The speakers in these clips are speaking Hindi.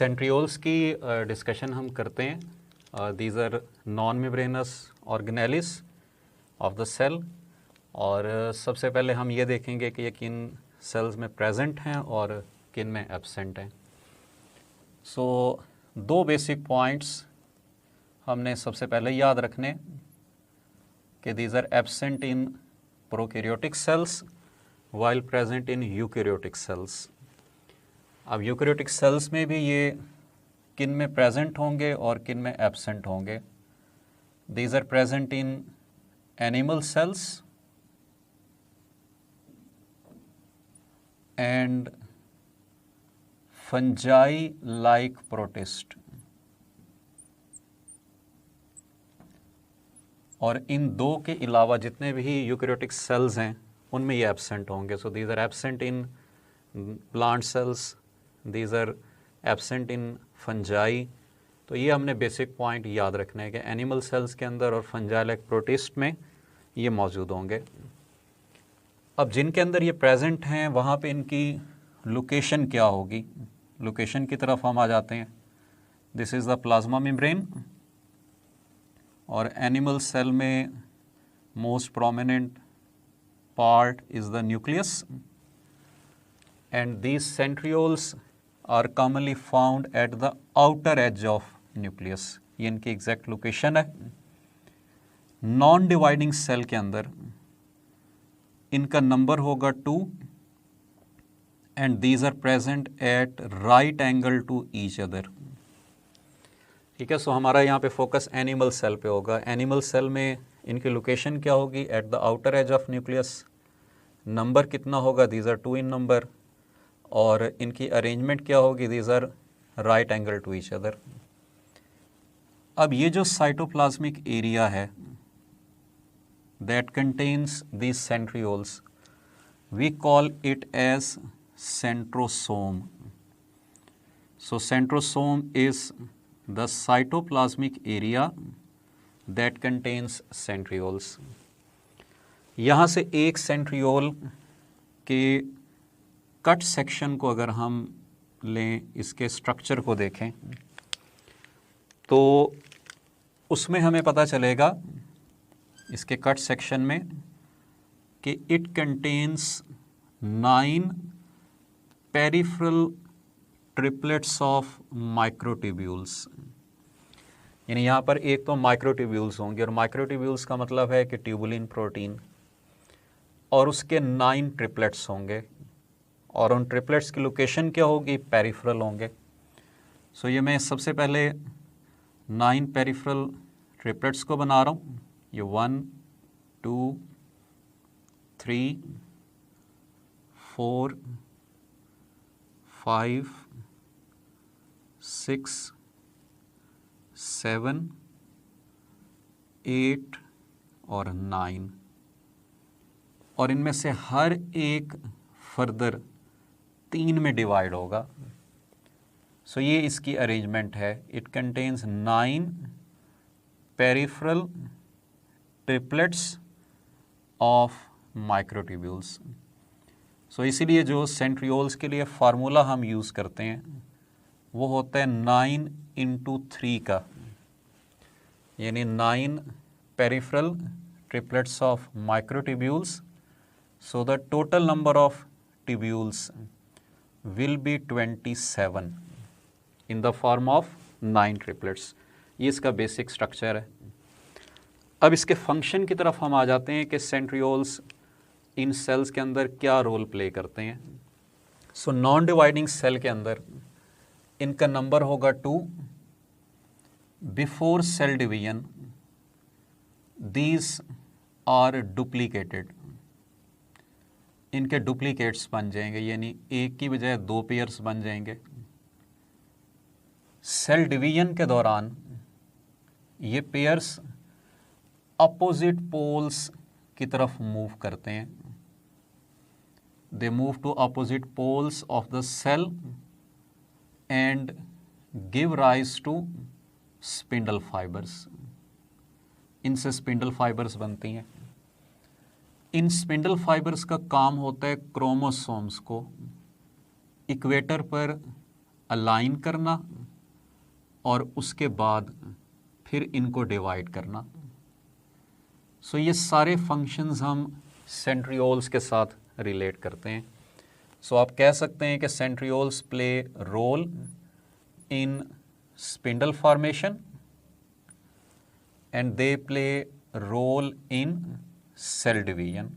सेंट्रियोल्स की डिस्कशन हम करते हैं। These are non membranous organelles of the cell. और सबसे पहले हम ये देखेंगे कि ये किन सेल्स में प्रेजेंट हैं और किन में एब्सेंट हैं। सो दो बेसिक पॉइंट्स हमने सबसे पहले याद रखने कि these are absent in prokaryotic cells while present in eukaryotic cells. अब यूकैरियोटिक सेल्स में भी ये किन में प्रेजेंट होंगे और किन में एब्सेंट होंगे। These are present in animal cells and fungi like protist. और इन दो के अलावा जितने भी यूकैरियोटिक सेल्स हैं उनमें ये एब्सेंट होंगे। So these are absent in plant cells, these are absent in fungi. तो ये हमने बेसिक पॉइंट याद रखना है कि एनिमल सेल्स के अंदर और फंजाई लाइक प्रोटिस्ट में ये मौजूद होंगे। अब जिनके अंदर ये प्रेजेंट हैं वहाँ पे इनकी लोकेशन क्या होगी, लोकेशन की तरफ हम आ जाते हैं। This is the plasma membrane. और एनिमल सेल में most prominent part is the nucleus and these centrioles are commonly found at the outer edge of nucleus। ये इनकी एग्जैक्ट लोकेशन है। नॉन डिवाइडिंग सेल के अंदर इनका नंबर होगा 2 and these are present at right angle to each other. ठीक है, सो हमारा यहाँ पे फोकस एनिमल सेल पे होगा। एनिमल सेल में इनकी लोकेशन क्या होगी, at the outer as of nucleus. Number कितना होगा, दीज आर 2 इन नंबर। और इनकी अरेंजमेंट क्या होगी, these are right angle to each other. अब ये जो साइटोप्लाज्मिक एरिया है that contains these centrioles, we call it as centrosome. So centrosome is the cytoplasmic area that contains centrioles. यहाँ से एक सेंट्रियोल के कट सेक्शन को अगर हम लें, इसके स्ट्रक्चर को देखें तो उसमें हमें पता चलेगा इसके कट सेक्शन में कि it contains 9 peripheral triplets of microtubules. यानी यहाँ पर एक तो माइक्रोट्यूब्यूल्स होंगे, और माइक्रोट्यूब्यूल्स का मतलब है कि ट्यूबुलिन प्रोटीन, और उसके 9 ट्रिपलेट्स होंगे। और उन ट्रिपलेट्स की लोकेशन क्या होगी, पेरिफेरल होंगे। सो ये मैं सबसे पहले 9 पेरिफेरल ट्रिपलेट्स को बना रहा हूँ। ये 1 2 3 4 5 6 7 8 और 9। और इनमें से हर एक फर्दर 3 में डिवाइड होगा। सो ये इसकी अरेंजमेंट है। It contains 9 peripheral triplets of microtubules. So इसीलिए जो सेंट्रियोल्स के लिए फार्मूला हम यूज़ करते हैं वो होता है 9 × 3 का, यानी 9 peripheral triplets of microtubules. So the total number of tubules will be 27 in the form of 9 triplets। ये इसका बेसिक स्ट्रक्चर है। अब इसके फंक्शन की तरफ हम आ जाते हैं कि सेंट्रियोल्स इन सेल्स के अंदर क्या रोल प्ले करते हैं। सो नॉन डिवाइडिंग सेल के अंदर इनका नंबर होगा 2। Before cell division these are duplicated. इनके डुप्लीकेट्स बन जाएंगे, यानी एक की बजाय 2 पेयर्स बन जाएंगे। सेल डिवीजन के दौरान ये पेयर्स अपोजिट पोल्स की तरफ मूव करते हैं। They move to opposite poles of the cell and give rise to spindle fibres. इनसे स्पिंडल फाइबर्स बनती हैं। इन स्पिंडल फाइबर्स का काम होता है क्रोमोसोम्स को इक्वेटर पर अलाइन करना और उसके बाद फिर इनको डिवाइड करना। सो ये सारे फंक्शंस हम सेंट्रियोल्स के साथ रिलेट करते हैं। सो आप कह सकते हैं कि centrioles play role in spindle formation and they play role in cell division।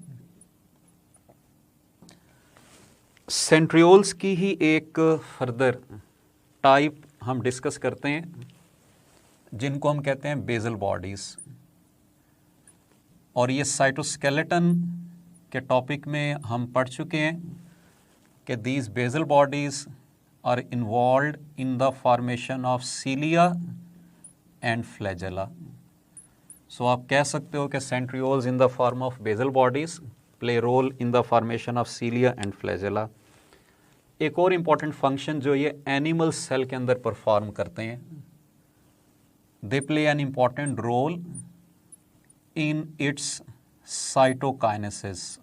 Centrioles की ही एक फर्दर टाइप हम डिस्कस करते हैं जिनको हम कहते हैं बेसल बॉडीज। और ये साइटोस्केलेटन के टॉपिक में हम पढ़ चुके हैं कि these basal bodies are involved in the formation of cilia and flagella. So आप कह सकते हो कि centrioles in the form of basal bodies play role in the formation of cilia and flagella. एक और इम्पॉर्टेंट फंक्शन जो ये एनिमल सेल के अंदर परफॉर्म करते हैं, they play an important role in its cytokinesis.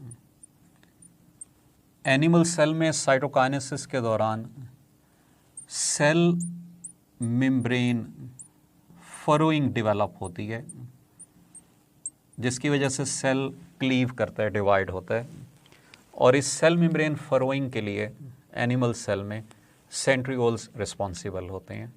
Animal cell में साइटोकाइनेसिस के दौरान सेल मेम्ब्रेन फरोइंग डेवलप होती है, जिसकी वजह से सेल क्लीव करता है, डिवाइड होता है। और इस सेल मेम्ब्रेन फरोइंग के लिए एनिमल सेल में सेंट्रियोल्स रिस्पॉन्सिबल होते हैं।